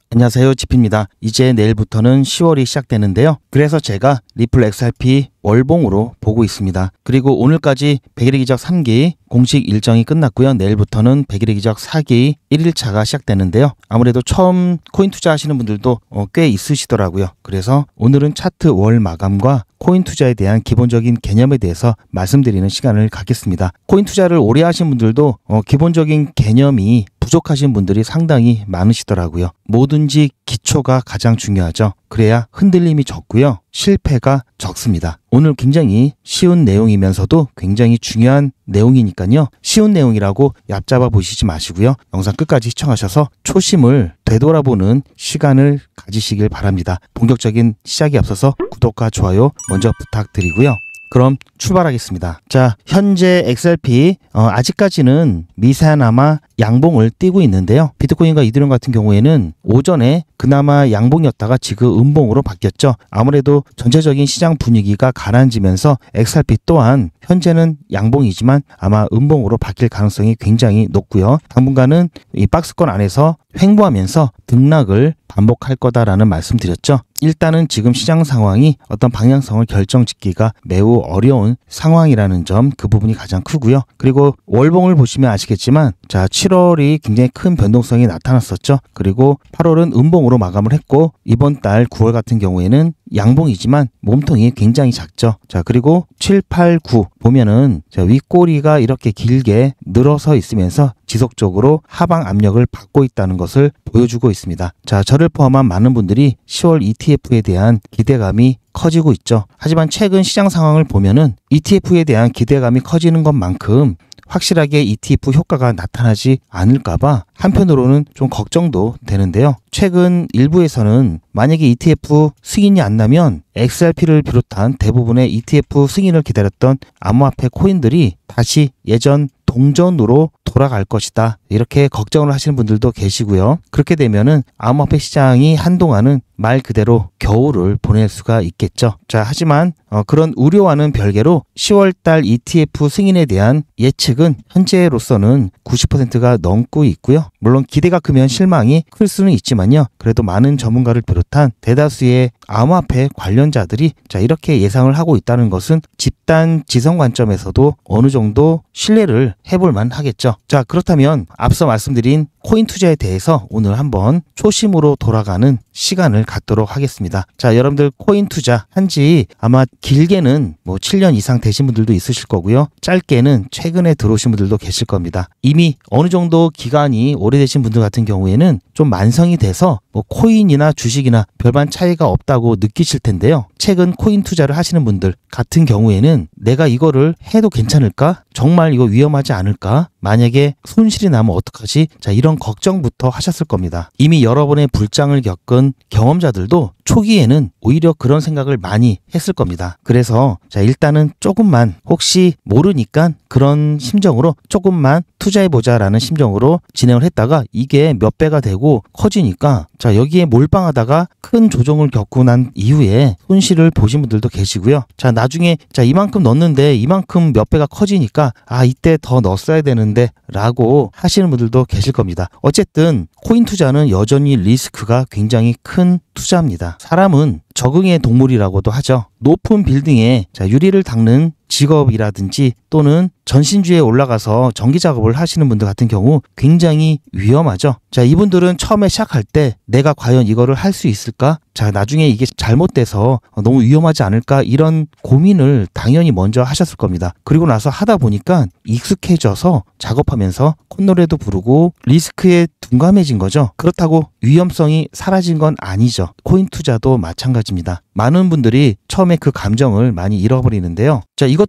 안녕하세요, 지피입니다. 이제 내일부터는 10월이 시작되는데요. 그래서 제가 리플 XRP 월봉으로 보고 있습니다. 그리고 오늘까지 100일의 기적 3기 공식 일정이 끝났고요. 내일부터는 100일의 기적 4기 1일차가 시작되는데요. 아무래도 처음 코인 투자하시는 분들도 꽤 있으시더라고요. 그래서 오늘은 차트 월 마감과 코인 투자에 대한 기본적인 개념에 대해서 말씀드리는 시간을 갖겠습니다. 코인 투자를 오래 하신 분들도 기본적인 개념이 부족하신 분들이 상당히 많으시더라고요. 뭐든지 기초가 가장 중요하죠. 그래야 흔들림이 적고요. 실패가 적습니다. 오늘 굉장히 쉬운 내용이면서도 굉장히 중요한 내용이니까요. 쉬운 내용이라고 얕잡아 보시지 마시고요. 영상 끝까지 시청하셔서 초심을 되돌아보는 시간을 가지시길 바랍니다. 본격적인 시작에 앞서서 구독과 좋아요 먼저 부탁드리고요. 그럼 출발하겠습니다. 자, 현재 XRP 아직까지는 미세하나마 양봉을 띄고 있는데요. 비트코인과 이더리움 같은 경우에는 오전에 그나마 양봉이었다가 지금 음봉으로 바뀌었죠. 아무래도 전체적인 시장 분위기가 가라앉으면서 XRP 또한 현재는 양봉이지만 아마 음봉으로 바뀔 가능성이 굉장히 높고요. 당분간은 이 박스권 안에서 횡보하면서 등락을 반복할 거다라는 말씀드렸죠. 일단은 지금 시장 상황이 어떤 방향성을 결정짓기가 매우 어려운 상황이라는 점, 그 부분이 가장 크고요. 그리고 월봉을 보시면 아시겠지만 자, 7월이 굉장히 큰 변동성이 나타났었죠. 그리고 8월은 음봉으로 마감을 했고 이번 달 9월 같은 경우에는 양봉이지만 몸통이 굉장히 작죠. 자, 그리고 7, 8, 9 보면은 자, 윗꼬리가 이렇게 길게 늘어서 있으면서 지속적으로 하방 압력을 받고 있다는 것을 보여주고 있습니다. 자, 저를 포함한 많은 분들이 10월 ETF에 대한 기대감이 커지고 있죠. 하지만 최근 시장 상황을 보면은 ETF에 대한 기대감이 커지는 것만큼 확실하게 ETF 효과가 나타나지 않을까봐 한편으로는 좀 걱정도 되는데요. 최근 일부에서는 만약에 ETF 승인이 안 나면 XRP를 비롯한 대부분의 ETF 승인을 기다렸던 암호화폐 코인들이 다시 예전 동전으로 돌아갈 것이다, 이렇게 걱정을 하시는 분들도 계시고요. 그렇게 되면은 암호화폐 시장이 한동안은 말 그대로 겨울을 보낼 수가 있겠죠. 자, 하지만 그런 우려와는 별개로 10월달 ETF 승인에 대한 예측은 현재로서는 90%가 넘고 있고요. 물론 기대가 크면 실망이 클 수는 있지만요. 그래도 많은 전문가를 비롯한 대다수의 암호화폐 관련자들이 자, 이렇게 예상을 하고 있다는 것은 집단 지성 관점에서도 어느 정도 신뢰를 해볼 만 하겠죠. 자, 그렇다면 앞서 말씀드린 코인 투자에 대해서 오늘 한번 초심으로 돌아가는 시간을 갖도록 하겠습니다. 자, 여러분들 코인 투자 한지 아마 길게는 7년 이상 되신 분들도 있으실 거고요. 짧게는 최근에 들어오신 분들도 계실 겁니다. 이미 어느 정도 기간이 오래되신 분들 같은 경우에는 좀 만성이 돼서 코인이나 주식이나 별반 차이가 없다고 느끼실 텐데요. 최근 코인 투자를 하시는 분들 같은 경우에는 내가 이거를 해도 괜찮을까? 정말 이거 위험하지 않을까? 만약에 손실이 나면 어떡하지? 자, 이런 걱정부터 하셨을 겁니다. 이미 여러 번의 불장을 겪은 경험자들도 초기에는 오히려 그런 생각을 많이 했을 겁니다. 그래서 자, 일단은 조금만 혹시 모르니까 그런 심정으로 조금만 투자해보자라는 심정으로 진행을 했다가 이게 몇 배가 되고 커지니까 자, 여기에 몰빵하다가 큰 조정을 겪고 난 이후에 손실을 보신 분들도 계시고요. 자, 나중에 자, 이만큼 넣었는데 이만큼 몇 배가 커지니까 아, 이때 더 넣었어야 되는데 라고 하시는 분들도 계실 겁니다. 어쨌든 코인 투자는 여전히 리스크가 굉장히 큰 투자입니다. 사람은 적응의 동물이라고도 하죠. 높은 빌딩에 자, 유리를 닦는 직업이라든지 또는 전신주에 올라가서 전기 작업을 하시는 분들 같은 경우 굉장히 위험하죠. 자, 이분들은 처음에 시작할 때 내가 과연 이거를 할 수 있을까? 자, 나중에 이게 잘못돼서 너무 위험하지 않을까? 이런 고민을 당연히 먼저 하셨을 겁니다. 그리고 나서 하다 보니까 익숙해져서 작업하면서 콧노래도 부르고 리스크에 둔감해진 거죠. 그렇다고 위험성이 사라진 건 아니죠. 코인 투자도 마찬가지입니다. 많은 분들이 처음에 그 감정을 많이 잃어버리는데요. 자, 이것도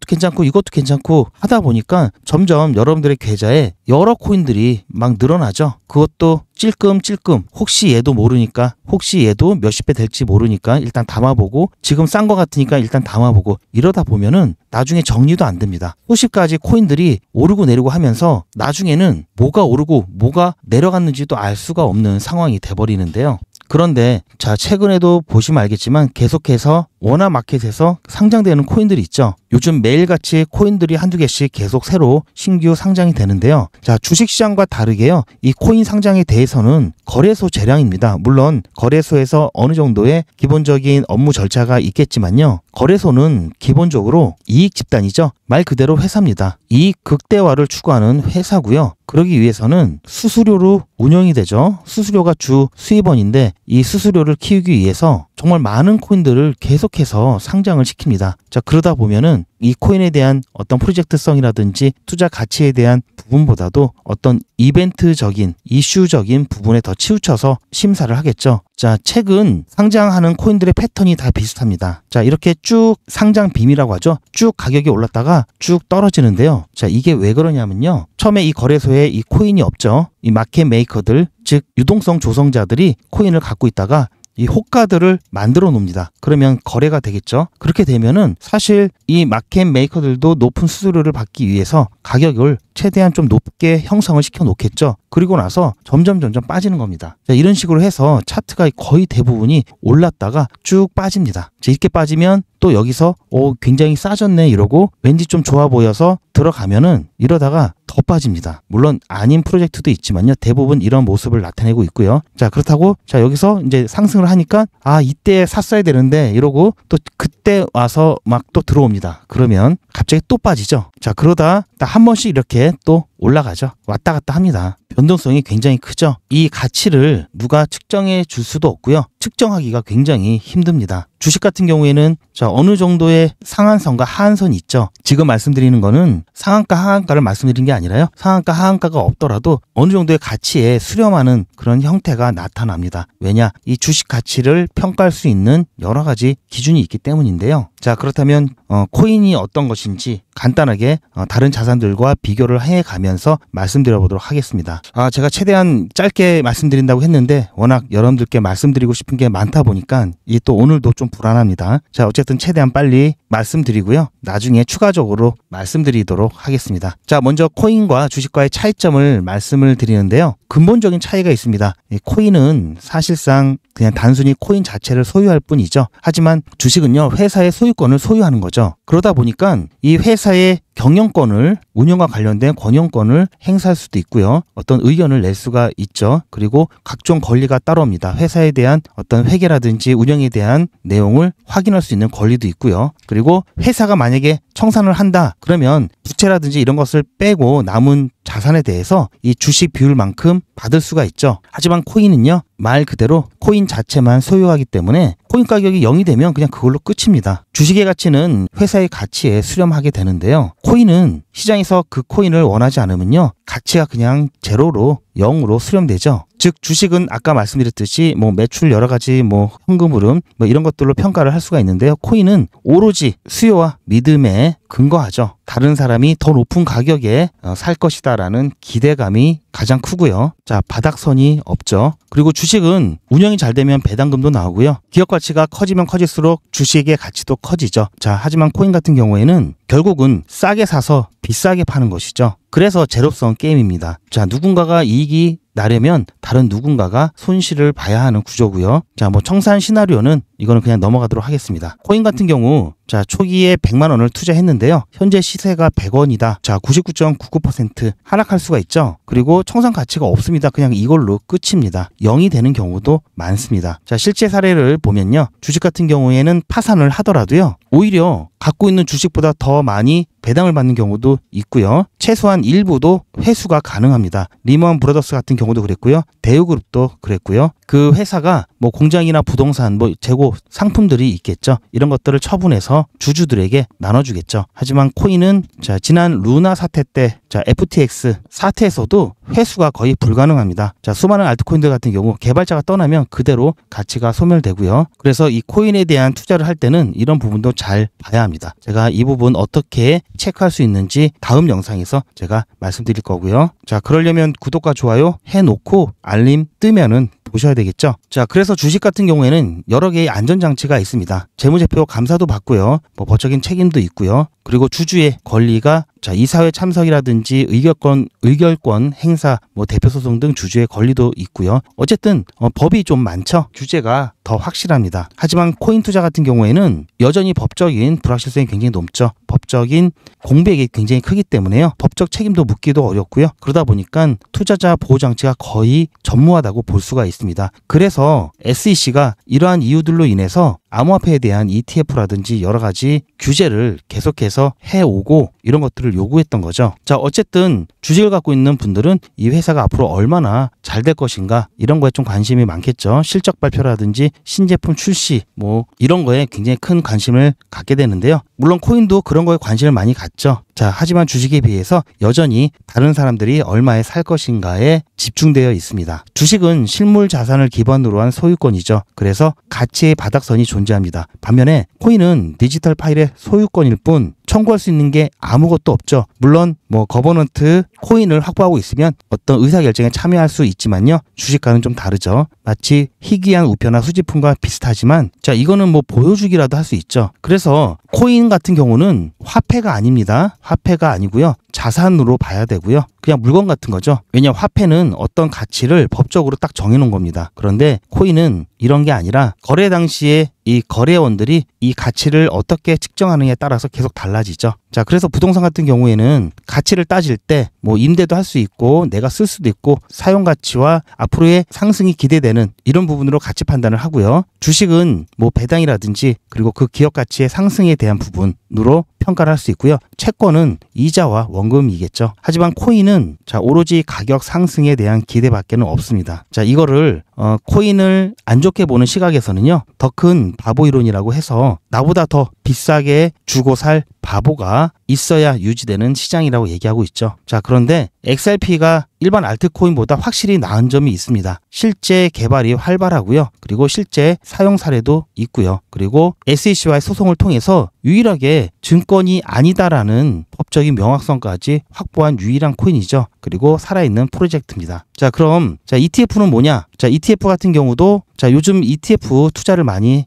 괜찮고 하다 보니까 점점 여러분들의 계좌에 여러 코인들이 막 늘어나죠. 그것도 찔끔찔끔 혹시 얘도 모르니까, 혹시 얘도 몇십 배 될지 모르니까 일단 담아보고, 지금 싼 거 같으니까 일단 담아보고, 이러다 보면은 나중에 정리도 안 됩니다. 수십 가지 코인들이 오르고 내리고 하면서 나중에는 뭐가 오르고 뭐가 내려갔는지도 알 수가 없는 상황이 돼버리는데요. 그런데 자, 최근에도 보시면 알겠지만 계속해서 원화 마켓에서 상장되는 코인들이 있죠. 요즘 매일같이 코인들이 한두 개씩 계속 새로 신규 상장이 되는데요. 자, 주식시장과 다르게요. 이 코인 상장에 대해서는 거래소 재량입니다. 물론 거래소에서 어느 정도의 기본적인 업무 절차가 있겠지만요. 거래소는 기본적으로 이익 집단이죠. 말 그대로 회사입니다. 이익 극대화를 추구하는 회사고요. 그러기 위해서는 수수료로 운영이 되죠. 수수료가 주 수입원인데 이 수수료를 키우기 위해서 정말 많은 코인들을 계속해서 상장을 시킵니다. 자, 그러다 보면은 이 코인에 대한 어떤 프로젝트성이라든지 투자 가치에 대한 부분보다도 어떤 이벤트적인 이슈적인 부분에 더 치우쳐서 심사를 하겠죠. 자, 최근 상장하는 코인들의 패턴이 다 비슷합니다. 자, 이렇게 쭉 상장 빔이라고 하죠. 쭉 가격이 올랐다가 쭉 떨어지는데요. 자, 이게 왜 그러냐면요. 처음에 이 거래소에 이 코인이 없죠. 이 마켓 메이커들, 즉 유동성 조성자들이 코인을 갖고 있다가 이 호가들을 만들어 놓습니다. 그러면 거래가 되겠죠. 그렇게 되면은 사실 이 마켓 메이커들도 높은 수수료를 받기 위해서 가격을 최대한 좀 높게 형성을 시켜 놓겠죠. 그리고 나서 점점 빠지는 겁니다. 자, 이런 식으로 해서 차트가 거의 대부분이 올랐다가 쭉 빠집니다. 자, 이렇게 빠지면 또 여기서 굉장히 싸졌네 이러고 왠지 좀 좋아 보여서 들어가면은 이러다가 더 빠집니다. 물론 아닌 프로젝트도 있지만요. 대부분 이런 모습을 나타내고 있고요. 자, 그렇다고 자, 여기서 이제 상승을 하니까 이때 샀어야 되는데 이러고 또 그때 와서 막 또 들어옵니다. 그러면 갑자기 또 빠지죠. 자, 그러다 한 번씩 이렇게 또 올라가죠. 왔다 갔다 합니다. 변동성이 굉장히 크죠. 이 가치를 누가 측정해 줄 수도 없고요. 측정하기가 굉장히 힘듭니다. 주식 같은 경우에는 자, 어느 정도의 상한선과 하한선이 있죠. 지금 말씀드리는 거는 상한가 하한가를 말씀드린 게 아니라요. 상한가 하한가가 없더라도 어느 정도의 가치에 수렴하는 그런 형태가 나타납니다. 왜냐? 이 주식 가치를 평가할 수 있는 여러 가지 기준이 있기 때문인데요. 자, 그렇다면 코인이 어떤 것인지 간단하게 다른 자산들과 비교를 해가면서 말씀드려 보도록 하겠습니다. 제가 최대한 짧게 말씀드린다고 했는데 워낙 여러분들께 말씀드리고 싶은 게 많다 보니까 이 또 오늘도 좀 불안합니다. 자, 어쨌든 최대한 빨리 말씀드리고요. 나중에 추가적으로 말씀드리도록 하겠습니다. 자, 먼저 코인과 주식과의 차이점을 말씀을 드리는데요. 근본적인 차이가 있습니다. 이 코인은 사실상 그냥 단순히 코인 자체를 소유할 뿐이죠. 하지만 주식은요, 회사의 소유권을 소유하는 거죠. 그러다 보니까 이 회사의 경영권을 운영과 관련된 권용권을 행사할 수도 있고요. 어떤 의견을 낼 수가 있죠. 그리고 각종 권리가 따라옵니다. 회사에 대한 어떤 회계라든지 운영에 대한 내용을 확인할 수 있는 권리도 있고요. 그리고 회사가 만약에 청산을 한다 그러면 부채라든지 이런 것을 빼고 남은 자산에 대해서 이 주식 비율만큼 받을 수가 있죠. 하지만 코인은요, 말 그대로 코인 자체만 소유하기 때문에 코인 가격이 0이 되면 그냥 그걸로 끝입니다. 주식의 가치는 회사의 가치에 수렴하게 되는데요. 코인은 시장에서 그 코인을 원하지 않으면요, 가치가 그냥 제로로 0으로 수렴되죠. 즉 주식은 아까 말씀드렸듯이 매출 여러 가지 현금 흐름 이런 것들로 평가를 할 수가 있는데요. 코인은 오로지 수요와 믿음에 근거하죠. 다른 사람이 더 높은 가격에 살 것이다라는 기대감이 가장 크고요. 자, 바닥선이 없죠. 그리고 주식은 운영이 잘 되면 배당금도 나오고요. 기업 가치가 커지면 커질수록 주식의 가치도 커지죠. 자, 하지만 코인 같은 경우에는 결국은 싸게 사서 비싸게 파는 것이죠. 그래서 제로섬 게임입니다. 자, 누군가가 이익이 나려면 다른 누군가가 손실을 봐야 하는 구조고요. 자, 청산 시나리오는 이거는 그냥 넘어가도록 하겠습니다. 코인 같은 경우 자, 초기에 100만 원을 투자했는데요. 현재 시세가 100원이다. 자, 99.99% 하락할 수가 있죠. 그리고 청산 가치가 없습니다. 그냥 이걸로 끝입니다. 0이 되는 경우도 많습니다. 자, 실제 사례를 보면요. 주식 같은 경우에는 파산을 하더라도요. 오히려 갖고 있는 주식보다 더 많이 배당을 받는 경우도 있고요. 최소한 일부도 회수가 가능합니다. 리먼 브라더스 같은 경우도 그랬고요. 대우그룹도 그랬고요. 그 회사가 공장이나 부동산 재고 상품들이 있겠죠. 이런 것들을 처분해서 주주들에게 나눠주겠죠. 하지만 코인은 자, 지난 루나 사태 때 자, FTX 사태에서도 회수가 거의 불가능합니다. 자, 수많은 알트코인들 같은 경우 개발자가 떠나면 그대로 가치가 소멸되고요. 그래서 이 코인에 대한 투자를 할 때는 이런 부분도 잘 봐야 합니다. 제가 이 부분 어떻게 체크할 수 있는지 다음 영상에서 제가 말씀드릴 거고요. 자, 그러려면 구독과 좋아요 해놓고 알림 뜨면은 보셔야 되겠죠. 자, 그래서 주식 같은 경우에는 여러 개의 안전장치가 있습니다. 재무제표 감사도 받고요. 법적인 책임도 있고요. 그리고 주주의 권리가 자, 이사회 참석이라든지 의결권 행사, 뭐 대표 소송 등 주주의 권리도 있고요. 어쨌든 법이 좀 많죠. 규제가 더 확실합니다. 하지만 코인 투자 같은 경우에는 여전히 법적인 불확실성이 굉장히 높죠. 법적인 공백이 굉장히 크기 때문에요. 법적 책임도 묻기도 어렵고요. 그러다 보니까 투자자 보호 장치가 거의 전무하다고 볼 수가 있습니다. 그래서 SEC가 이러한 이유들로 인해서 암호화폐에 대한 ETF라든지 여러 가지 규제를 계속해서 해오고 이런 것들을 요구했던 거죠. 자, 어쨌든 주식을 갖고 있는 분들은 이 회사가 앞으로 얼마나 잘 될 것인가 이런 거에 좀 관심이 많겠죠. 실적 발표라든지 신제품 출시 뭐 이런 거에 굉장히 큰 관심을 갖게 되는데요. 물론 코인도 그런 거에 관심을 많이 갖죠. 자, 하지만 주식에 비해서 여전히 다른 사람들이 얼마에 살 것인가에 집중되어 있습니다. 주식은 실물 자산을 기반으로 한 소유권이죠. 그래서 가치의 바닥선이 존재합니다. 반면에 코인은 디지털 파일의 소유권일 뿐 청구할 수 있는 게 아무것도 없죠. 물론 뭐 거버넌트 코인을 확보하고 있으면 어떤 의사결정에 참여할 수 있지만요. 주식과는 좀 다르죠. 마치 희귀한 우표나 수집품과 비슷하지만 자, 이거는 뭐 보여주기라도 할 수 있죠. 그래서 코인 같은 경우는 화폐가 아닙니다. 화폐가 아니고요. 자산으로 봐야 되고요. 그냥 물건 같은 거죠. 왜냐하면 화폐는 어떤 가치를 법적으로 딱 정해놓은 겁니다. 그런데 코인은 이런 게 아니라 거래 당시에 이 거래원들이 이 가치를 어떻게 측정하느냐에 따라서 계속 달라지죠. 자, 그래서 부동산 같은 경우에는 가치를 따질 때 뭐 임대도 할 수 있고 내가 쓸 수도 있고 사용 가치와 앞으로의 상승이 기대되는 이런 부분으로 가치 판단을 하고요. 주식은 뭐 배당이라든지 그리고 그 기업 가치의 상승에 대한 부분으로 평가를 할 수 있고요. 채권은 이자와 원금이겠죠. 하지만 코인은 자, 오로지 가격 상승에 대한 기대밖에는 없습니다. 자, 이거를 코인을 안 좋게 보는 시각에서는요. 더 큰 바보 이론이라고 해서 나보다 더 비싸게 주고 살 바보가 있어야 유지되는 시장이라고 얘기하고 있죠. 자, 그런데 XRP가 일반 알트코인보다 확실히 나은 점이 있습니다. 실제 개발이 활발하고요. 그리고 실제 사용 사례도 있고요. 그리고 SEC와의 소송을 통해서 유일하게 증권이 아니다라는 법적인 명확성까지 확보한 유일한 코인이죠. 그리고 살아있는 프로젝트입니다. 자, 그럼 ETF는 뭐냐? 자, ETF 같은 경우도 자, 요즘 ETF도 투자를 많이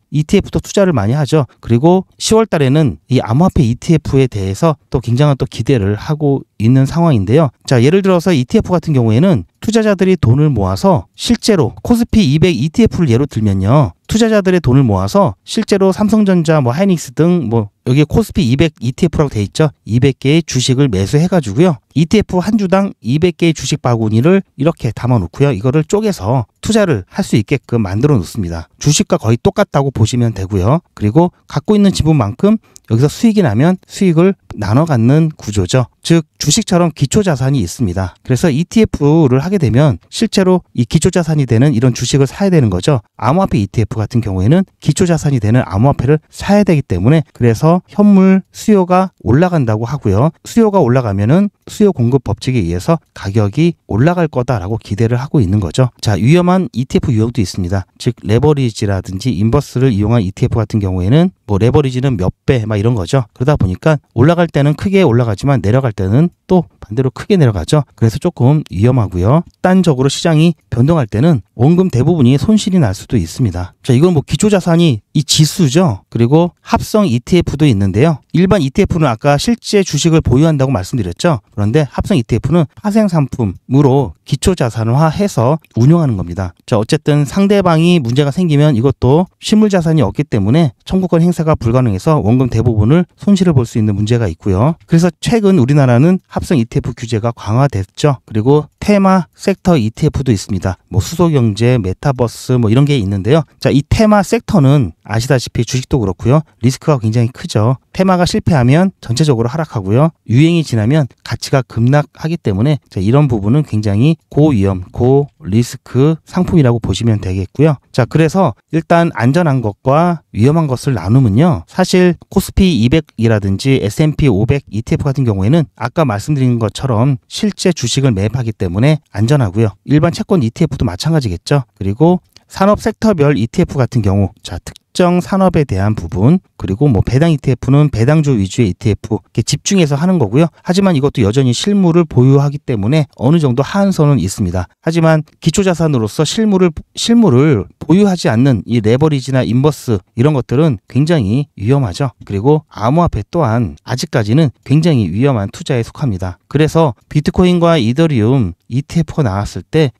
하죠. 그리고 10월 달에는 이 암호화폐 ETF에 대해서 또 굉장한 또 기대를 하고 있는 상황인데요. 자, 예를 들어서 ETF 같은 경우에는 투자자들이 돈을 모아서 실제로 코스피 200 ETF를 예로 들면요. 투자자들의 돈을 모아서 실제로 삼성전자, 뭐 하이닉스 등 뭐 여기에 코스피 200 ETF라고 돼 있죠. 200개의 주식을 매수해가지고요. ETF 한 주당 200개의 주식 바구니를 이렇게 담아놓고요. 이거를 쪼개서 투자를 할 수 있게끔 만들어 놓습니다. 주식과 거의 똑같다고 보시면 되고요. 그리고 갖고 있는 지분만큼 여기서 수익이 나면 수익을 나눠 갖는 구조죠. 즉 주식처럼 기초자산이 있습니다. 그래서 ETF를 하게 되면 실제로 이 기초자산이 되는 이런 주식을 사야 되는 거죠. 암호화폐 ETF 같은 경우에는 기초자산이 되는 암호화폐를 사야 되기 때문에 그래서 현물 수요가 올라간다고 하고요. 수요가 올라가면은 수요 공급 법칙에 의해서 가격이 올라갈 거다라고 기대를 하고 있는 거죠. 자, 위험한 ETF 유형도 있습니다. 즉 레버리지라든지 인버스를 이용한 ETF 같은 경우에는 뭐 레버리지는 몇 배 막 이런 거죠. 그러다 보니까 올라갈 때는 크게 올라가지만 내려갈 때는 또 반대로 크게 내려가죠. 그래서 조금 위험하고요. 단적으로 시장이 변동할 때는 원금 대부분이 손실이 날 수도 있습니다. 자, 이건 뭐 기초자산이 이 지수죠. 그리고 합성 ETF도 있는데요. 일반 ETF는 아까 실제 주식을 보유한다고 말씀드렸죠. 그런데 합성 ETF는 파생 상품으로 기초자산화해서 운용하는 겁니다. 자, 어쨌든 상대방이 문제가 생기면 이것도 실물자산이 없기 때문에 청구권 행사가 불가능해서 원금 대부분을 손실을 볼 수 있는 문제가 있고요. 그래서 최근 우리나라는 합성 ETF 규제가 강화됐죠. 그리고 테마 섹터 ETF도 있습니다. 뭐 수소경제, 메타버스 뭐 이런 게 있는데요. 자, 이 테마 섹터는 아시다시피 주식도 그렇고요. 리스크가 굉장히 크죠. 테마가 실패하면 전체적으로 하락하고요. 유행이 지나면 가치가 급락하기 때문에 자, 이런 부분은 굉장히 고위험, 고리스크 상품이라고 보시면 되겠고요. 자, 그래서 일단 안전한 것과 위험한 것을 나누면요. 사실 코스피 200이라든지 S&P 500 ETF 같은 경우에는 아까 말씀드린 것처럼 실제 주식을 매입하기 때문에 안전하고요. 일반 채권 ETF도 마찬가지겠죠. 그리고 산업 섹터별 ETF 같은 경우 자, 특정 산업에 대한 부분, 그리고 뭐 배당 ETF는 배당주 위주의 ETF 이렇게 집중해서 하는 거고요. 하지만 이것도 여전히 실물을 보유하기 때문에 어느 정도 하한선은 있습니다. 하지만 기초자산으로서 실물을 보유하지 않는 이 레버리지나 인버스 이런 것들은 굉장히 위험하죠. 그리고 암호화폐 또한 아직까지는 굉장히 위험한 투자에 속합니다. 그래서 비트코인과 이더리움 ETF가 나왔을 때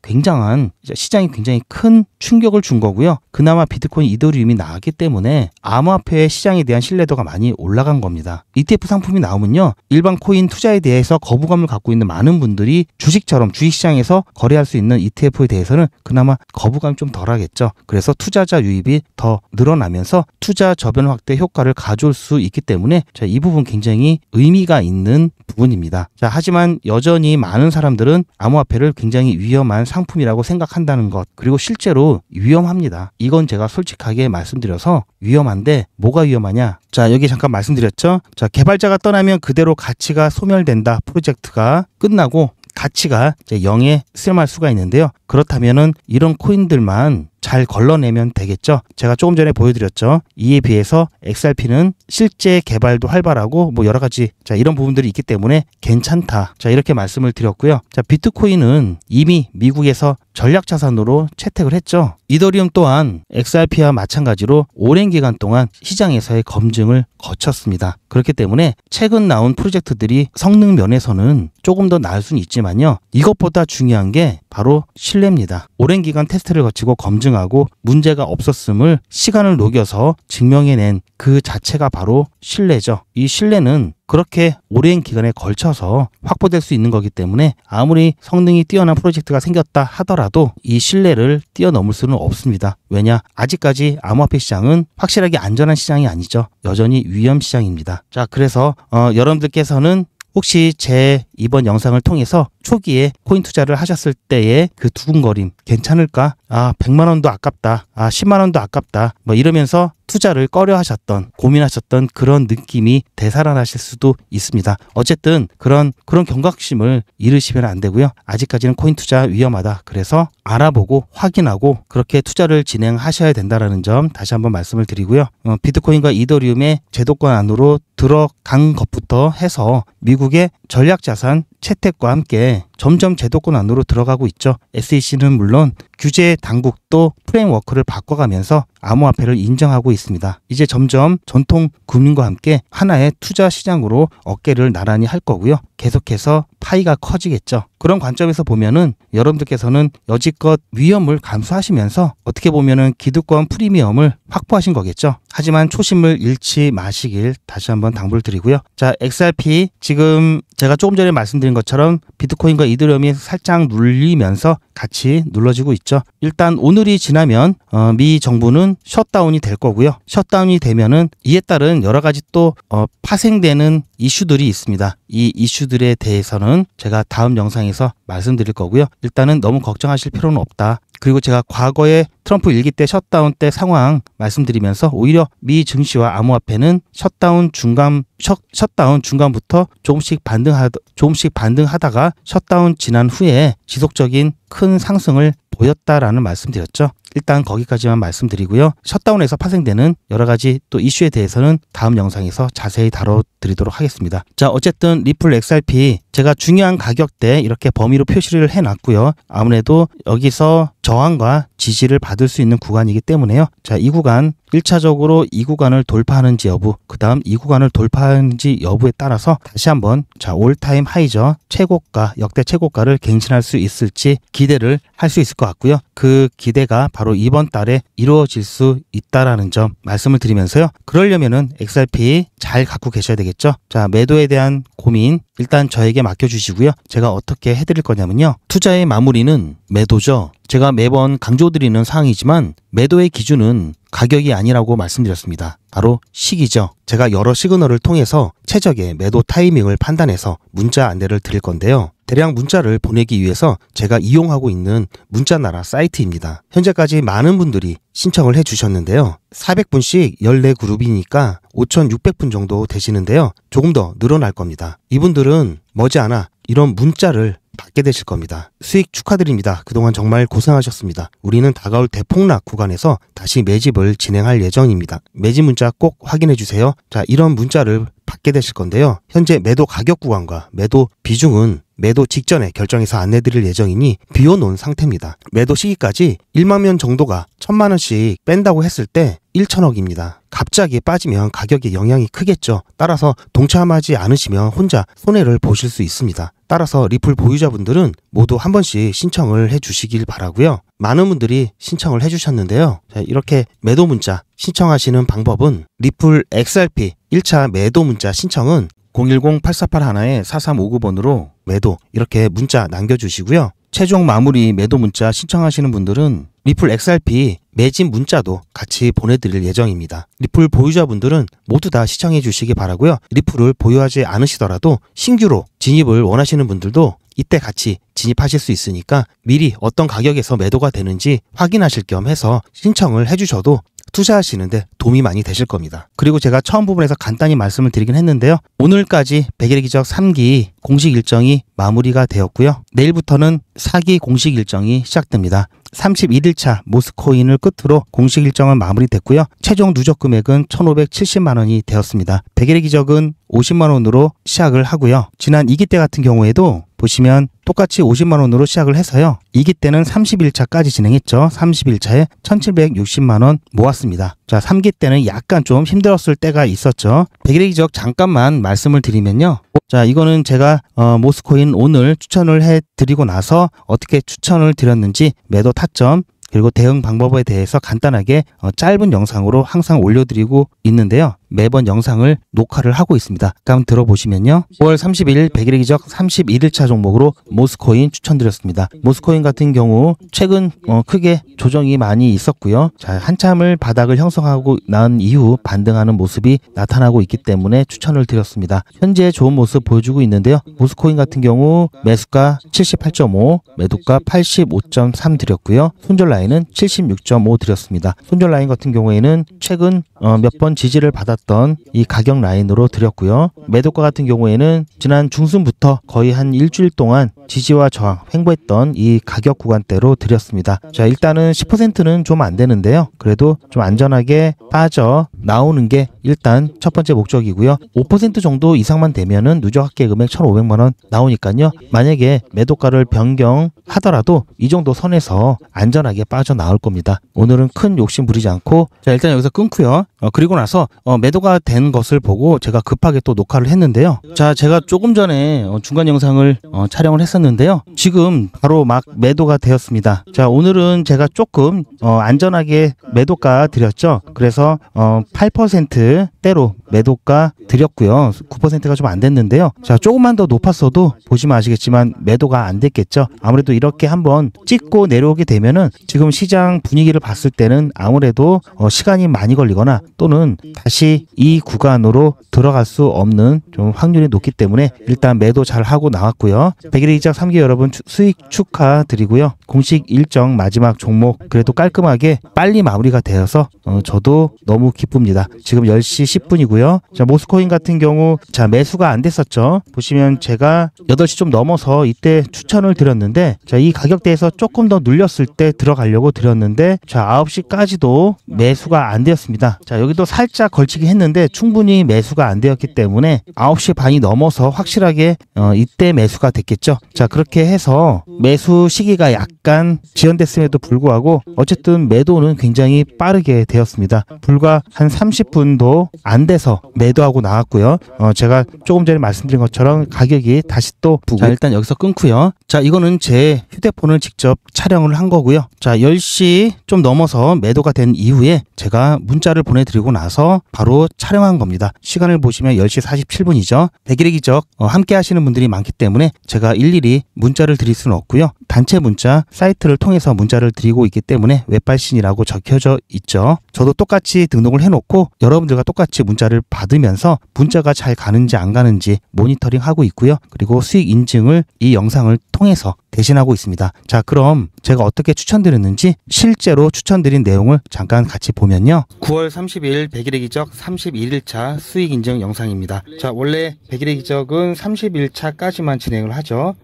시장이 굉장히 큰 충격을 준 거고요. 그나마 비트코인, 이더리움이 나왔기 때문에 암호화폐 시장에 대한 신뢰도가 많이 올라간 겁니다. ETF 상품이 나오면요, 일반 코인 투자에 대해서 거부감을 갖고 있는 많은 분들이 주식처럼 주식시장에서 거래할 수 있는 ETF에 대해서는 그나마 거부감이 좀 덜하겠죠. 그래서 투자자 유입이 더 늘어나면서 투자 저변 확대 효과를 가져올 수 있기 때문에 이 부분 굉장히 의미가 있는 부분입니다. 하지만 여전히 많은 사람들은 암호화폐를 굉장히 위험한 상품이라고 생각한다는 것, 그리고 실제로 위험합니다. 이건 제가 솔직하게 말씀드려서 위험한데 뭐가 위험하냐? 여기 잠깐 말씀드렸죠. 개발자가 떠나면 그대로 가치가 소멸된다. 프로젝트가 끝나고 가치가 이제 0에 수렴할 수가 있는데요. 그렇다면은 이런 코인들만 잘 걸러내면 되겠죠. 제가 조금 전에 보여드렸죠. 이에 비해서 XRP는 실제 개발도 활발하고 뭐 여러 가지 이런 부분들이 있기 때문에 괜찮다. 이렇게 말씀을 드렸고요. 비트코인은 이미 미국에서 전략자산으로 채택을 했죠. 이더리움 또한 XRP와 마찬가지로 오랜 기간 동안 시장에서의 검증을 거쳤습니다. 그렇기 때문에 최근 나온 프로젝트들이 성능 면에서는 조금 더 나을 수는 있지만요. 이것보다 중요한 게 바로 신뢰입니다. 오랜 기간 테스트를 거치고 검증하고 문제가 없었음을 시간을 녹여서 증명해낸 그 자체가 바로 신뢰죠. 이 신뢰는 그렇게 오랜 기간에 걸쳐서 확보될 수 있는 거기 때문에 아무리 성능이 뛰어난 프로젝트가 생겼다 하더라도 이 신뢰를 뛰어넘을 수는 없습니다. 왜냐? 아직까지 암호화폐 시장은 확실하게 안전한 시장이 아니죠. 여전히 위험 시장입니다. 그래서 여러분들께서는 혹시 제 이번 영상을 통해서 초기에 코인 투자를 하셨을 때의 그 두근거림 괜찮을까? 100만 원도 아깝다. 10만 원도 아깝다. 뭐 이러면서 투자를 꺼려 하셨던, 고민하셨던 그런 느낌이 되살아나실 수도 있습니다. 어쨌든 그런 경각심을 잃으시면 안 되고요. 아직까지는 코인 투자 위험하다. 그래서 알아보고 확인하고 그렇게 투자를 진행하셔야 된다라는 점 다시 한번 말씀을 드리고요. 비트코인과 이더리움의 제도권 안으로 들어간 것부터 해서 미국의 전략자산 채택과 함께 점점 제도권 안으로 들어가고 있죠. SEC는 물론 규제 당국도 프레임워크를 바꿔가면서 암호화폐를 인정하고 있습니다. 이제 점점 전통 금융과 함께 하나의 투자 시장으로 어깨를 나란히 할 거고요. 계속해서 파이가 커지겠죠. 그런 관점에서 보면은 여러분들께서는 여지껏 위험을 감수하시면서 어떻게 보면은 기득권 프리미엄을 확보하신 거겠죠. 하지만 초심을 잃지 마시길 다시 한번 당부를 드리고요. XRP 지금 제가 조금 전에 말씀드린 것처럼 비트코인과 이더리움이 살짝 눌리면서 같이 눌러지고 있죠. 일단 오늘이 지나면 미 정부는 셧다운이 될 거고요. 셧다운이 되면은 이에 따른 여러 가지 또 파생되는 이슈들이 있습니다. 이 이슈들에 대해서는 제가 다음 영상에서 말씀드릴 거고요. 일단은 너무 걱정하실 필요는 없다. 그리고 제가 과거에 트럼프 일기 때 셧다운 때 상황 말씀드리면서 오히려 미 증시와 암호화폐는 셧다운 중간부터 조금씩 반등하다가 셧다운 지난 후에 지속적인 큰 상승을 보였다라는 말씀드렸죠. 일단 거기까지만 말씀드리고요. 셧다운에서 파생되는 여러 가지 또 이슈에 대해서는 다음 영상에서 자세히 다뤄드리도록 하겠습니다. 어쨌든 리플 XRP 제가 중요한 가격대 이렇게 범위로 표시를 해놨고요. 아무래도 여기서 저항과 지지를 받을 수 있는 구간이기 때문에요. 이 구간 1차적으로 이 구간을 돌파하는지 여부, 그 다음 이 구간을 돌파하는지 여부에 따라서 다시 한번 올타임 하이저 최고가, 역대 최고가를 갱신할 수 있을지 기대를 할 수 있을 것 같고요. 그 기대가 바로 이번 달에 이루어질 수 있다라는 점 말씀을 드리면서요. 그러려면은 XRP 잘 갖고 계셔야 되겠죠. 매도에 대한 고민 일단 저에게 맡겨주시고요. 제가 어떻게 해드릴 거냐면요. 투자의 마무리는 매도죠. 제가 매번 강조드리는 사항이지만 매도의 기준은 가격이 아니라고 말씀드렸습니다. 바로 시기죠. 제가 여러 시그널을 통해서 최적의 매도 타이밍을 판단해서 문자 안내를 드릴 건데요. 대량 문자를 보내기 위해서 제가 이용하고 있는 문자나라 사이트입니다. 현재까지 많은 분들이 신청을 해주셨는데요. 400분씩 14그룹이니까 5,600분 정도 되시는데요. 조금 더 늘어날 겁니다. 이분들은 머지않아 이런 문자를 받게 되실 겁니다. 수익 축하드립니다. 그동안 정말 고생하셨습니다. 우리는 다가올 대폭락 구간에서 다시 매집을 진행할 예정입니다. 매집 문자 꼭 확인해 주세요. 자, 이런 문자를 받게 되실 건데요. 현재 매도 가격 구간과 매도 비중은 매도 직전에 결정해서 안내드릴 예정이니 비워놓은 상태입니다. 매도 시기까지 1만 명 정도가 1,000만 원씩 뺀다고 했을 때 1,000억입니다. 갑자기 빠지면 가격에 영향이 크겠죠. 따라서 동참하지 않으시면 혼자 손해를 보실 수 있습니다. 따라서 리플 보유자분들은 모두 한 번씩 신청을 해주시길 바라고요. 많은 분들이 신청을 해주셨는데요. 자, 이렇게 매도 문자 신청하시는 방법은 리플 XRP 1차 매도 문자 신청은 010-8481-4359번으로 매도 이렇게 문자 남겨주시고요. 최종 마무리 매도 문자 신청하시는 분들은 리플 XRP 매집 문자도 같이 보내드릴 예정입니다. 리플 보유자분들은 모두 다 시청해 주시기 바라고요. 리플을 보유하지 않으시더라도 신규로 진입을 원하시는 분들도 이때 같이 진입하실 수 있으니까 미리 어떤 가격에서 매도가 되는지 확인하실 겸 해서 신청을 해주셔도 투자하시는데 도움이 많이 되실 겁니다. 그리고 제가 처음 부분에서 간단히 말씀을 드리긴 했는데요. 오늘까지 100일의 기적 3기 공식 일정이 마무리가 되었고요. 내일부터는 4기 공식 일정이 시작됩니다. 31일차 모스코인을 끝으로 공식 일정은 마무리됐고요. 최종 누적 금액은 1,570만 원이 되었습니다. 100일의 기적은 50만 원으로 시작을 하고요. 지난 2기 때 같은 경우에도 보시면 똑같이 50만 원으로 시작을 해서요. 2기 때는 30일차까지 진행했죠. 30일차에 1,760만 원 모았습니다. 자, 3기 때는 약간 좀 힘들었을 때가 있었죠. 100일의 기적 잠깐만 말씀을 드리면요. 자, 이거는 제가 모스코인 오늘 추천을 해드리고 나서 어떻게 추천을 드렸는지 매도 타점 그리고 대응 방법에 대해서 간단하게 짧은 영상으로 항상 올려드리고 있는데요. 매번 영상을 녹화를 하고 있습니다. 한번 들어보시면요. 5월 30일 100일의 기적 31일차 종목으로 모스코인 추천드렸습니다. 모스코인 같은 경우 최근 크게 조정이 많이 있었고요. 자, 한참을 바닥을 형성하고 난 이후 반등하는 모습이 나타나고 있기 때문에 추천을 드렸습니다. 현재 좋은 모습 보여주고 있는데요. 모스코인 같은 경우 매수가 78.5, 매도가 85.3 드렸고요. 손절 라인은 76.5 드렸습니다. 손절 라인 같은 경우에는 최근 몇 번 지지를 받았던 이 가격 라인으로 드렸고요. 매도가 같은 경우에는 지난 중순부터 거의 한 일주일 동안 지지와 저항 횡보했던 이 가격 구간대로 드렸습니다. 자, 일단은 10%는 좀 안 되는데요. 그래도 좀 안전하게 빠져 나오는 게 일단 첫 번째 목적이고요. 5% 정도 이상만 되면은 누적 합계 금액 1,500만 원 나오니까요. 만약에 매도가를 변경하더라도 이 정도 선에서 안전하게 빠져 나올 겁니다. 오늘은 큰 욕심 부리지 않고 자, 일단 여기서 끊고요. 그리고 나서 매도가 된 것을 보고 제가 급하게 또 녹화를 했는데요. 자, 제가 조금 전에 중간 영상을 촬영을 했었는데요. 지금 바로 막 매도가 되었습니다. 자, 오늘은 제가 조금 안전하게 매도가 드렸죠. 그래서 8%대로 매도가 드렸고요. 9%가 좀 안 됐는데요. 자, 조금만 더 높았어도 보시면 아시겠지만 매도가 안 됐겠죠. 아무래도 이렇게 한번 찍고 내려오게 되면은 지금 시장 분위기를 봤을 때는 아무래도 시간이 많이 걸리거나 또는 다시 이 구간으로 들어갈 수 없는 좀 확률이 높기 때문에 일단 매도 잘 하고 나왔고요. 100일의 기적 3기 여러분 수익 축하드리고요. 공식 일정 마지막 종목 그래도 깔끔하게 빨리 마무리가 되어서 저도 너무 기쁩니다. 지금 10시 10분이고요. 자, 모스코인 같은 경우 자, 매수가 안 됐었죠. 보시면 제가 8시 좀 넘어서 이때 추천을 드렸는데 자, 이 가격대에서 조금 더 눌렸을 때 들어가려고 드렸는데 자, 9시까지도 매수가 안 되었습니다. 자, 여기도 살짝 걸치기 했는데 충분히 매수가 안 되었기 때문에 9시 반이 넘어서 확실하게 이때 매수가 됐겠죠. 자, 그렇게 해서 매수 시기가 약간 지연됐음에도 불구하고 어쨌든 매도는 굉장히 빠르게 되었습니다. 불과 한 30분도 안 돼서 매도하고 나왔고요. 제가 조금 전에 말씀드린 것처럼 가격이 다시 또 자, 일단 여기서 끊고요. 자, 이거는 제 휴대폰을 직접 촬영을 한 거고요. 자, 10시 좀 넘어서 매도가 된 이후에 제가 문자를 보내드리고 나서 바로 촬영한 겁니다. 시간을 보시면 10시 47분이죠. 100일의 기적 함께 하시는 분들이 많기 때문에 제가 일일이 문자를 드릴 수는 없고요. 단체 문자 사이트를 통해서 문자를 드리고 있기 때문에 웹발신이라고 적혀져 있죠. 저도 똑같이 등록을 해놓고 여러분들과 똑같이 문자를 받으면서 문자가 잘 가는지 안 가는지 모니터링 하고 있고요. 그리고 수익 인증을 이 영상을 통해서 대신하고 있습니다. 자, 그럼 제가 어떻게 추천드렸는지 실제로 추천드린 내용을 잠깐 같이 보면요. 9월 30일 100일의 기적 31일차 수익 인증 영상입니다. 자, 원래 100일의 기적은 30일차까지만 진행을 하죠.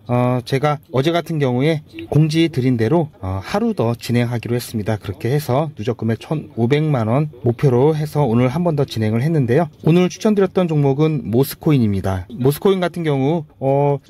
제가 어제 같은 경우에 공지 드린 대로 하루 더 진행하기로 했습니다. 그렇게 해서 누적 금액 1,500만원 목표로 해서 오늘 한 번 더 진행을 했는데요. 오늘 추천드렸던 종목은 모스코인입니다. 모스코인 같은 경우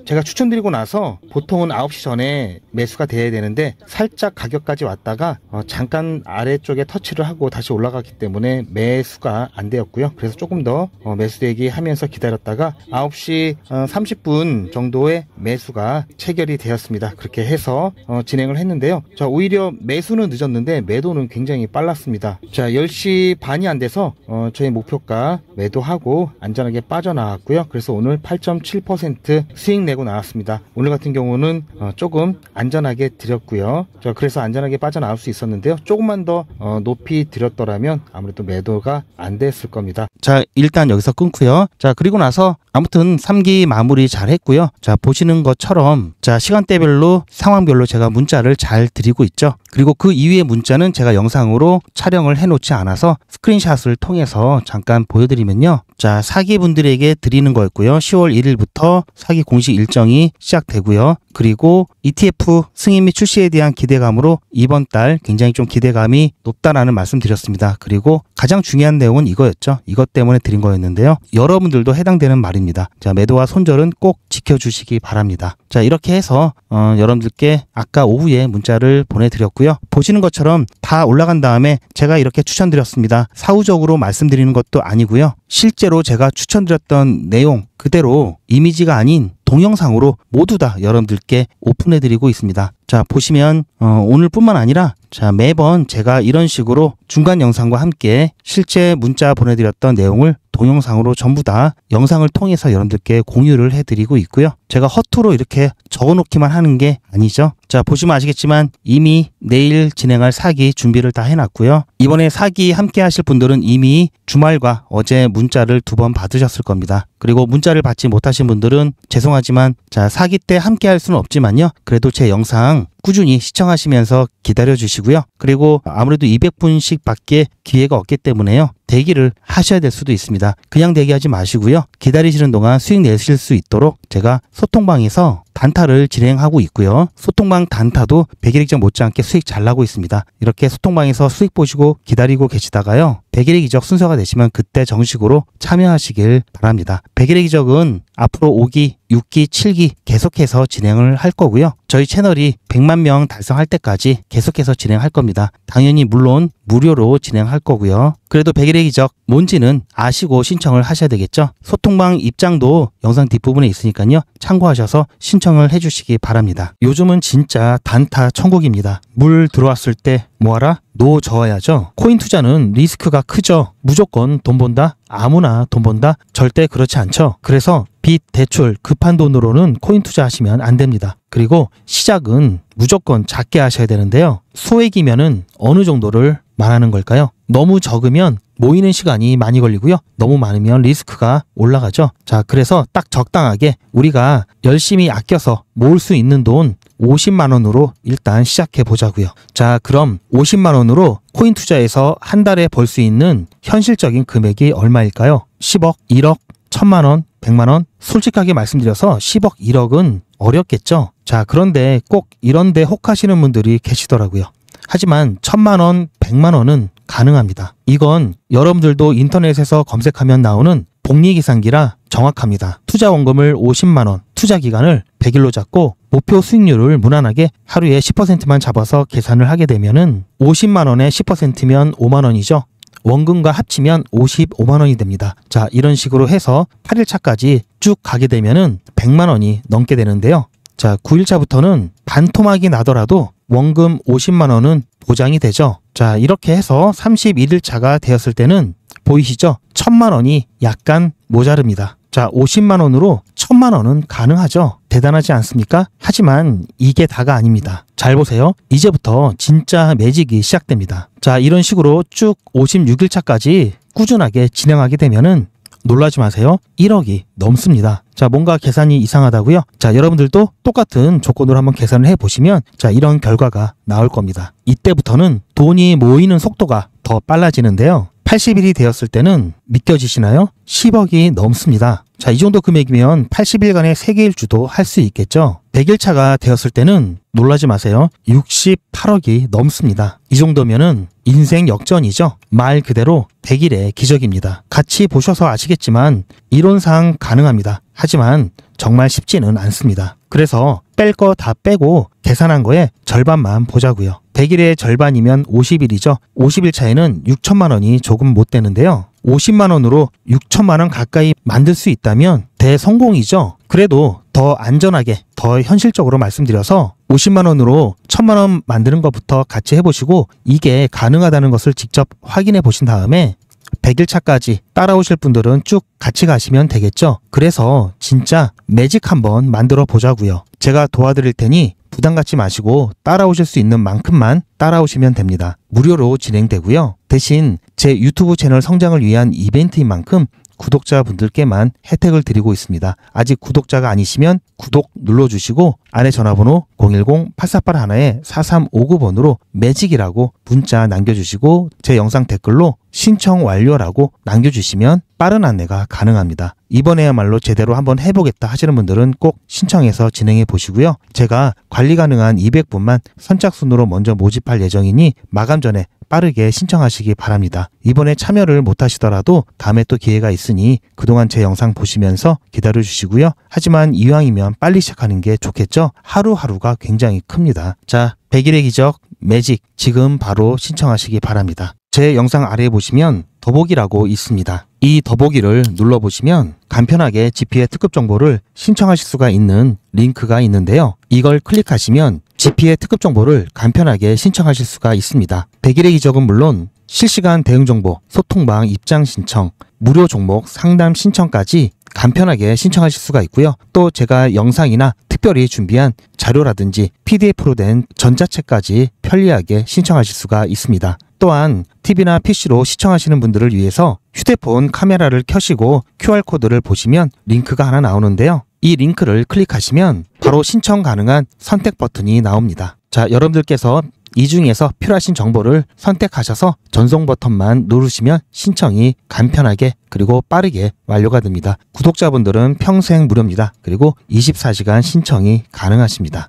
제가 추천드리고 나서 보통은 9시 전에 매수가 돼야 되는데 살짝 가격까지 왔다가 잠깐 아래쪽에 터치를 하고 다시 올라갔기 때문에 매수가 안 되었고요. 그래서 조금 더 매수되기 하면서 기다렸다가 9시 30분 정도에 매수가 체결이 되었습니다. 그렇게 해서 진행을 했는데요. 자, 오히려 매수는 늦었는데 매도는 굉장히 빨랐습니다. 자, 10시 반이 안 돼서 저희 목표가 매도하고 안전하게 빠져나왔고요. 그래서 오늘 8.7% 수익 내고 나왔습니다. 오늘 같은 경우는 조금 안전하게 드렸고요. 자, 그래서 안전하게 빠져나올 수 있었는데요. 조금만 더 높이 드렸더라면 아무래도 매도가 안 됐을 겁니다. 자, 일단 여기서 끊고요. 자, 그리고 나서 아무튼 3기 마무리 잘 했고요. 자, 보시는 것처럼 자, 시간대별로 상황별로 제가 문자를 잘 드리고 있죠. 그리고 그 이후의 문자는 제가 영상으로 촬영을 해놓지 않아서 스크린샷을 통해서 잠깐 보여드리면요. 자, 사기분들에게 드리는 거였고요. 10월 1일부터 사기 공식 일정이 시작되고요. 그리고 ETF 승인 및 출시에 대한 기대감으로 이번 달 굉장히 좀 기대감이 높다라는 말씀 드렸습니다. 그리고 가장 중요한 내용은 이거였죠. 이것 때문에 드린 거였는데요. 여러분들도 해당되는 말입니다. 자, 매도와 손절은 꼭 지켜주시기 바랍니다. 자, 이렇게 해서 여러분들께 아까 오후에 문자를 보내드렸고요. 보시는 것처럼 다 올라간 다음에 제가 이렇게 추천드렸습니다. 사후적으로 말씀드리는 것도 아니고요. 실제로 제가 추천드렸던 내용 그대로 이미지가 아닌 동영상으로 모두 다 여러분들께 오픈해드리고 있습니다. 자, 보시면 오늘뿐만 아니라 자, 매번 제가 이런 식으로 중간 영상과 함께 실제 문자 보내드렸던 내용을 동영상으로 전부 다 영상을 통해서 여러분들께 공유를 해드리고 있고요. 제가 허투루 이렇게 적어놓기만 하는 게 아니죠. 자, 보시면 아시겠지만 이미 내일 진행할 사기 준비를 다 해놨고요. 이번에 사기 함께 하실 분들은 이미 주말과 어제 문자를 2번 받으셨을 겁니다. 그리고 문자를 받지 못하신 분들은 죄송하지만 자, 사기 때 함께 할 수는 없지만요. 그래도 제 영상 꾸준히 시청하시면서 기다려 주시고요. 그리고 아무래도 200분씩 밖에 기회가 없기 때문에요. 대기를 하셔야 될 수도 있습니다. 그냥 대기하지 마시고요. 기다리시는 동안 수익 내실 수 있도록 제가 소통방에서 단타를 진행하고 있고요. 소통방 단타도 100일 기적 못지않게 수익 잘 나고 있습니다. 이렇게 소통방에서 수익 보시고 기다리고 계시다가요. 100일의 기적 순서가 되시면 그때 정식으로 참여하시길 바랍니다. 100일의 기적은 앞으로 5기, 6기, 7기 계속해서 진행을 할 거고요. 저희 채널이 100만 명 달성할 때까지 계속해서 진행할 겁니다. 당연히 물론 무료로 진행할 거고요. 그래도 100일의 기적 뭔지는 아시고 신청을 하셔야 되겠죠. 소통방 입장도 영상 뒷부분에 있으니까요. 참고하셔서 신청을 해주시기 바랍니다. 요즘은 진짜 단타 천국입니다. 물 들어왔을 때 뭐하라? 노 저어야죠. 코인 투자는 리스크가 크죠. 무조건 돈 번다? 아무나 돈 번다? 절대 그렇지 않죠. 그래서 빚, 대출, 급한 돈으로는 코인 투자하시면 안 됩니다. 그리고 시작은 무조건 작게 하셔야 되는데요. 소액이면은 어느 정도를 말하는 걸까요? 너무 적으면 모이는 시간이 많이 걸리고요. 너무 많으면 리스크가 올라가죠. 자, 그래서 딱 적당하게 우리가 열심히 아껴서 모을 수 있는 돈 50만 원으로 일단 시작해 보자고요. 자, 그럼 50만 원으로 코인 투자에서 한 달에 벌 수 있는 현실적인 금액이 얼마일까요? 10억, 1억, 1000만 원, 100만 원? 솔직하게 말씀드려서 10억, 1억은 어렵겠죠. 자, 그런데 꼭 이런데 혹하시는 분들이 계시더라고요. 하지만 1000만 원, 100만 원은 가능합니다. 이건 여러분들도 인터넷에서 검색하면 나오는 복리계산기라 정확합니다. 투자 원금을 50만 원, 투자 기간을 100일로 잡고 목표 수익률을 무난하게 하루에 10%만 잡아서 계산을 하게 되면은 50만 원에 10%면 5만 원이죠. 원금과 합치면 55만 원이 됩니다. 자, 이런 식으로 해서 8일차까지 쭉 가게 되면은 100만 원이 넘게 되는데요. 자, 9일차부터는 반토막이 나더라도 원금 50만 원은 보장이 되죠. 자, 이렇게 해서 31일차가 되었을 때는 보이시죠? 1000만 원이 약간 모자릅니다. 자, 50만 원으로 1000만 원은 가능하죠. 대단하지 않습니까? 하지만 이게 다가 아닙니다. 잘 보세요. 이제부터 진짜 매직이 시작됩니다. 자, 이런 식으로 쭉 56일차까지 꾸준하게 진행하게 되면은 놀라지 마세요. 1억이 넘습니다. 자, 뭔가 계산이 이상하다고요? 자, 여러분들도 똑같은 조건으로 한번 계산을 해보시면 자, 이런 결과가 나올 겁니다. 이때부터는 돈이 모이는 속도가 더 빨라지는데요. 80일이 되었을 때는 믿겨지시나요? 10억이 넘습니다. 자, 이 정도 금액이면 80일간의 세계 일주도 할 수 있겠죠? 100일차가 되었을 때는 놀라지 마세요. 68억이 넘습니다. 이 정도면은 인생 역전이죠. 말 그대로 100일의 기적입니다. 같이 보셔서 아시겠지만 이론상 가능합니다. 하지만 정말 쉽지는 않습니다. 그래서 뺄 거 다 빼고 계산한 거에 절반만 보자고요. 100일의 절반이면 50일이죠. 50일 차에는 6천만 원이 조금 못 되는데요. 50만 원으로 6천만 원 가까이 만들 수 있다면 대성공이죠. 그래도 더 안전하게, 더 현실적으로 말씀드려서 50만 원으로 1000만 원 만드는 것부터 같이 해보시고 이게 가능하다는 것을 직접 확인해 보신 다음에 100일 차까지 따라오실 분들은 쭉 같이 가시면 되겠죠. 그래서 진짜 매직 한번 만들어 보자고요. 제가 도와드릴 테니 부담 갖지 마시고 따라오실 수 있는 만큼만 따라오시면 됩니다. 무료로 진행되고요. 대신 제 유튜브 채널 성장을 위한 이벤트인 만큼 구독자분들께만 혜택을 드리고 있습니다. 아직 구독자가 아니시면 구독 눌러주시고 안에 전화번호 010-8481-4359번으로 매직이라고 문자 남겨주시고 제 영상 댓글로 신청 완료라고 남겨주시면 빠른 안내가 가능합니다. 이번에야말로 제대로 한번 해보겠다 하시는 분들은 꼭 신청해서 진행해 보시고요. 제가 관리 가능한 200분만 선착순으로 먼저 모집할 예정이니 마감 전에 빠르게 신청하시기 바랍니다. 이번에 참여를 못하시더라도 다음에 또 기회가 있으니 그동안 제 영상 보시면서 기다려주시고요. 하지만 이왕이면 빨리 시작하는 게 좋겠죠? 하루하루가 굉장히 큽니다. 자, 100일의 기적 매직 지금 바로 신청하시기 바랍니다. 제 영상 아래에 보시면 더보기라고 있습니다. 이 더보기를 눌러보시면 간편하게 GP의 특급 정보를 신청하실 수가 있는 링크가 있는데요. 이걸 클릭하시면 GP의 특급 정보를 간편하게 신청하실 수가 있습니다. 100일의 기적은 물론 실시간 대응 정보, 소통방 입장 신청, 무료 종목 상담 신청까지 간편하게 신청하실 수가 있고요. 또 제가 영상이나 특별히 준비한 자료라든지 PDF로 된 전자책까지 편리하게 신청하실 수가 있습니다. 또한 TV나 PC로 시청하시는 분들을 위해서 휴대폰 카메라를 켜시고 QR코드를 보시면 링크가 하나 나오는데요. 이 링크를 클릭하시면 바로 신청 가능한 선택 버튼이 나옵니다. 자, 여러분들께서 이 중에서 필요하신 정보를 선택하셔서 전송 버튼만 누르시면 신청이 간편하게 그리고 빠르게 완료가 됩니다. 구독자분들은 평생 무료입니다. 그리고 24시간 신청이 가능하십니다.